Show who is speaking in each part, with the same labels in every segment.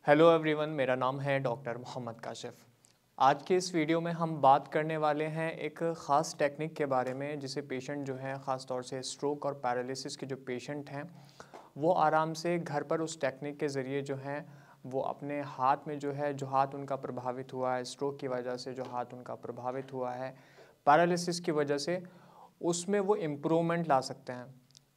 Speaker 1: Hello everyone, मेरा नाम है डॉक्टर मोहम्मद काशिफ। आज के इस वीडियो में हम बात करने वाले हैं एक ख़ास टेक्निक के बारे में जिसे पेशेंट जो है ख़ास तौर से स्ट्रोक और पैरालिसिस के जो पेशेंट हैं वो आराम से घर पर उस टेक्निक के ज़रिए जो है वो अपने हाथ में जो हाथ उनका प्रभावित हुआ है स्ट्रोक की वजह से, जो हाथ उनका प्रभावित हुआ है पैरालिसिस की वजह से, उसमें वो इम्प्रूवमेंट ला सकते हैं।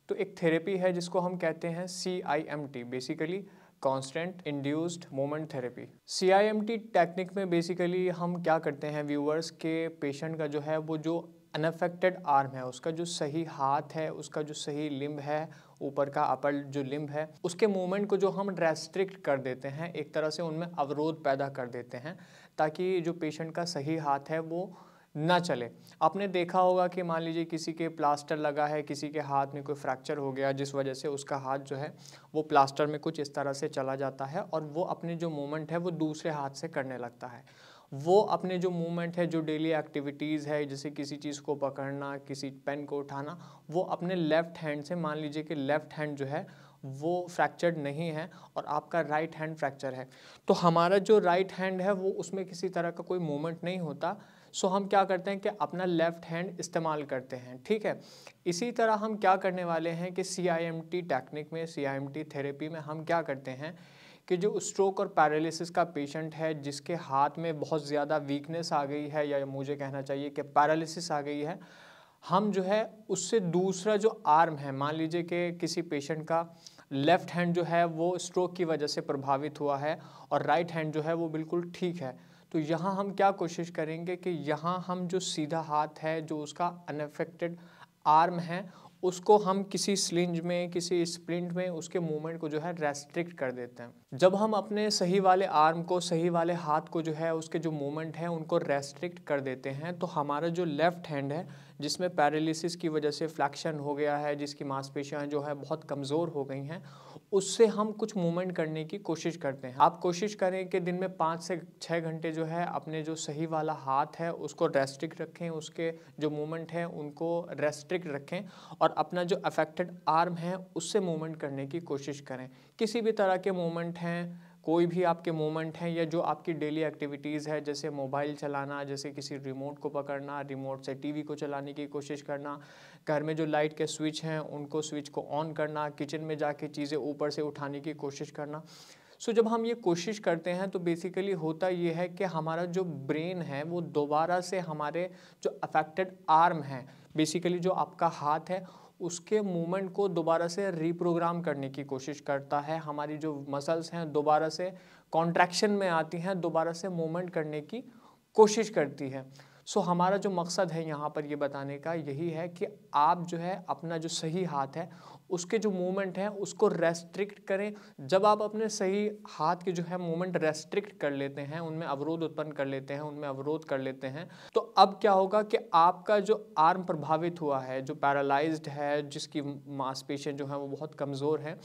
Speaker 1: तो एक थेरेपी है जिसको हम कहते हैं CIMT, basically constant induced moment therapy. CIMT technique में बेसिकली हम क्या करते हैं, व्यूअर्स के पेशेंट का जो है वो जो अनअफेक्टेड आर्म है, उसका जो सही हाथ है, उसका जो सही लिम्ब है, ऊपर का अपर जो लिम्ब है, उसके मूवमेंट को जो हम रेस्ट्रिक्ट कर देते हैं, एक तरह से उनमें अवरोध पैदा कर देते हैं ताकि जो पेशेंट का सही हाथ है वो ना चले। आपने देखा होगा कि मान लीजिए किसी के प्लास्टर लगा है, किसी के हाथ में कोई फ्रैक्चर हो गया जिस वजह से उसका हाथ जो है वो प्लास्टर में कुछ इस तरह से चला जाता है और वो अपने जो मूवमेंट है वो दूसरे हाथ से करने लगता है। वो अपने जो मूवमेंट है, जो डेली एक्टिविटीज़ है, जैसे किसी चीज़ को पकड़ना, किसी पेन को उठाना, वो अपने लेफ़्ट हैंड से, मान लीजिए कि लेफ़्ट हैंड जो है वो फ्रैक्चर्ड नहीं है और आपका राइट हैंड फ्रैक्चर है, तो हमारा जो राइट हैंड है वो उसमें किसी तरह का कोई मूवमेंट नहीं होता। सो हम क्या करते हैं कि अपना लेफ़्ट हैंड इस्तेमाल करते हैं, ठीक है। इसी तरह हम क्या करने वाले हैं कि CIMT टेक्निक में, CIMT थेरेपी में हम क्या करते हैं कि जो स्ट्रोक और पैरालिसिस का पेशेंट है जिसके हाथ में बहुत ज़्यादा वीकनेस आ गई है, या मुझे कहना चाहिए कि पैरालिसिस आ गई है, हम जो है उससे दूसरा जो आर्म है, मान लीजिए कि किसी पेशेंट का लेफ़्ट हैंड जो है वो स्ट्रोक की वजह से प्रभावित हुआ है और राइट हैंड जो है वो बिल्कुल ठीक है, तो यहाँ हम क्या कोशिश करेंगे कि यहाँ हम जो सीधा हाथ है, जो उसका अनअफेक्टेड आर्म है, उसको हम किसी स्लिंज में, किसी स्प्लिंट में उसके मूवमेंट को जो है रेस्ट्रिक्ट कर देते हैं। जब हम अपने सही वाले आर्म को, सही वाले हाथ को जो है उसके जो मूवमेंट है उनको रेस्ट्रिक्ट कर देते हैं, तो हमारा जो लेफ़्ट हैंड है जिसमें पैरालिसिस की वजह से फ्लैक्शन हो गया है, जिसकी मांसपेशियां जो है बहुत कमज़ोर हो गई हैं, उससे हम कुछ मूवमेंट करने की कोशिश करते हैं। आप कोशिश करें कि दिन में 5 से 6 घंटे जो है अपने जो सही वाला हाथ है उसको रेस्ट्रिक्ट रखें, उसके जो मूवमेंट है उनको रेस्ट्रिक्ट रखें और अपना जो अफेक्टेड आर्म है उससे मूवमेंट करने की कोशिश करें। किसी भी तरह के मूवमेंट हैं, कोई भी आपके मूवमेंट हैं या जो आपकी डेली एक्टिविटीज़ है, जैसे मोबाइल चलाना, जैसे किसी रिमोट को पकड़ना, रिमोट से टीवी को चलाने की कोशिश करना, घर में जो लाइट के स्विच हैं उनको स्विच को ऑन करना, किचन में जाके चीज़ें ऊपर से उठाने की कोशिश करना। सो जब हम ये कोशिश करते हैं तो बेसिकली होता ये है कि हमारा जो ब्रेन है वो दोबारा से हमारे जो अफेक्टेड आर्म है, बेसिकली जो आपका हाथ है, उसके मूवमेंट को दोबारा से रीप्रोग्राम करने की कोशिश करता है। हमारी जो मसल्स हैं दोबारा से कॉन्ट्रैक्शन में आती हैं, दोबारा से मूवमेंट करने की कोशिश करती है। सो हमारा जो मकसद है यहाँ पर ये बताने का यही है कि आप जो है अपना जो सही हाथ है उसके जो मूवमेंट है उसको रेस्ट्रिक्ट करें। जब आप अपने सही हाथ के जो है मूवमेंट रेस्ट्रिक्ट कर लेते हैं, उनमें अवरोध उत्पन्न कर लेते हैं, उनमें अवरोध कर लेते हैं, तो अब क्या होगा कि आपका जो आर्म प्रभावित हुआ है, जो पैरालाइज्ड है, जिसकी मांसपेशियां जो हैं वो बहुत कमज़ोर हैं,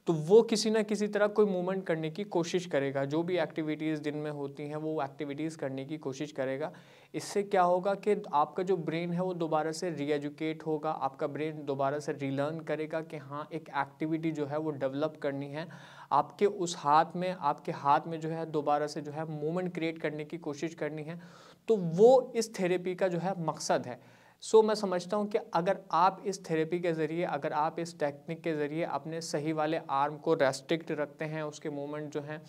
Speaker 1: तो वो किसी ना किसी तरह कोई मूवमेंट करने की कोशिश करेगा। जो भी एक्टिविटीज़ दिन में होती हैं वो एक्टिविटीज़ करने की कोशिश करेगा। इससे क्या होगा कि आपका जो ब्रेन है वो दोबारा से रीएजुकेट होगा, आपका ब्रेन दोबारा से रीलर्न करेगा कि हाँ, एक एक्टिविटी जो है वो डेवलप करनी है, आपके उस हाथ में, आपके हाथ में जो है दोबारा से जो है मूवमेंट क्रिएट करने की कोशिश करनी है। तो वो इस थेरेपी का जो है मकसद है। सो मैं समझता हूँ कि अगर आप इस थेरेपी के ज़रिए, अगर आप इस टेक्निक के ज़रिए अपने सही वाले आर्म को रेस्ट्रिक्ट रखते हैं, उसके मूवमेंट जो हैं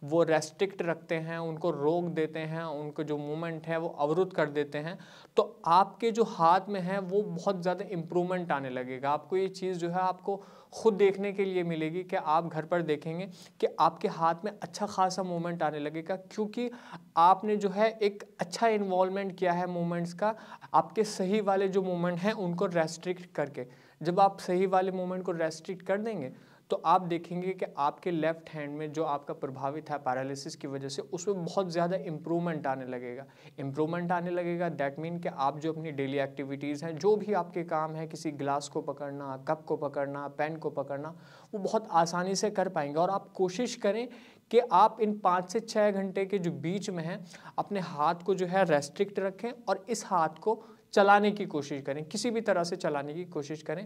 Speaker 1: वो रेस्ट्रिक्ट रखते हैं, उनको रोक देते हैं, उनको जो मूवमेंट है वो अवरुद्ध कर देते हैं, तो आपके जो हाथ में है वो बहुत ज़्यादा इम्प्रूवमेंट आने लगेगा। आपको ये चीज़ जो है आपको खुद देखने के लिए मिलेगी कि आप घर पर देखेंगे कि आपके हाथ में अच्छा खासा मूवमेंट आने लगेगा, क्योंकि आपने जो है एक अच्छा इन्वॉल्वमेंट किया है मूवमेंट्स का, आपके सही वाले जो मूवमेंट हैं उनको रेस्ट्रिक्ट करके। जब आप सही वाले मूवमेंट को रेस्ट्रिक्ट कर देंगे तो आप देखेंगे कि आपके लेफ़्ट हैंड में जो आपका प्रभावित है पैरालिसिस की वजह से, उसमें बहुत ज़्यादा इम्प्रूवमेंट आने लगेगा। इम्प्रूवमेंट आने लगेगा दैट मीन कि आप जो अपनी डेली एक्टिविटीज़ हैं, जो भी आपके काम है, किसी ग्लास को पकड़ना, कप को पकड़ना, पेन को पकड़ना, वो बहुत आसानी से कर पाएंगे। और आप कोशिश करें कि आप इन 5 से 6 घंटे के जो बीच में हैं अपने हाथ को जो है रेस्ट्रिक्ट रखें और इस हाथ को चलाने की कोशिश करें, किसी भी तरह से चलाने की कोशिश करें।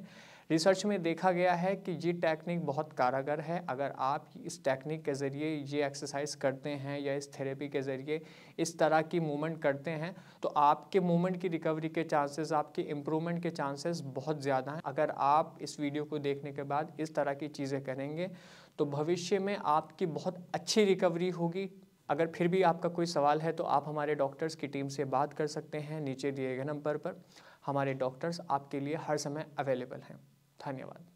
Speaker 1: रिसर्च में देखा गया है कि ये टेक्निक बहुत कारगर है। अगर आप इस टेक्निक के ज़रिए ये एक्सरसाइज करते हैं या इस थेरेपी के ज़रिए इस तरह की मूवमेंट करते हैं तो आपके मूवमेंट की रिकवरी के चांसेस, आपके इम्प्रूवमेंट के चांसेस बहुत ज़्यादा हैं। अगर आप इस वीडियो को देखने के बाद इस तरह की चीज़ें करेंगे तो भविष्य में आपकी बहुत अच्छी रिकवरी होगी। अगर फिर भी आपका कोई सवाल है तो आप हमारे डॉक्टर्स की टीम से बात कर सकते हैं। नीचे दिए गए नंबर पर हमारे डॉक्टर्स आपके लिए हर समय अवेलेबल हैं। धन्यवाद।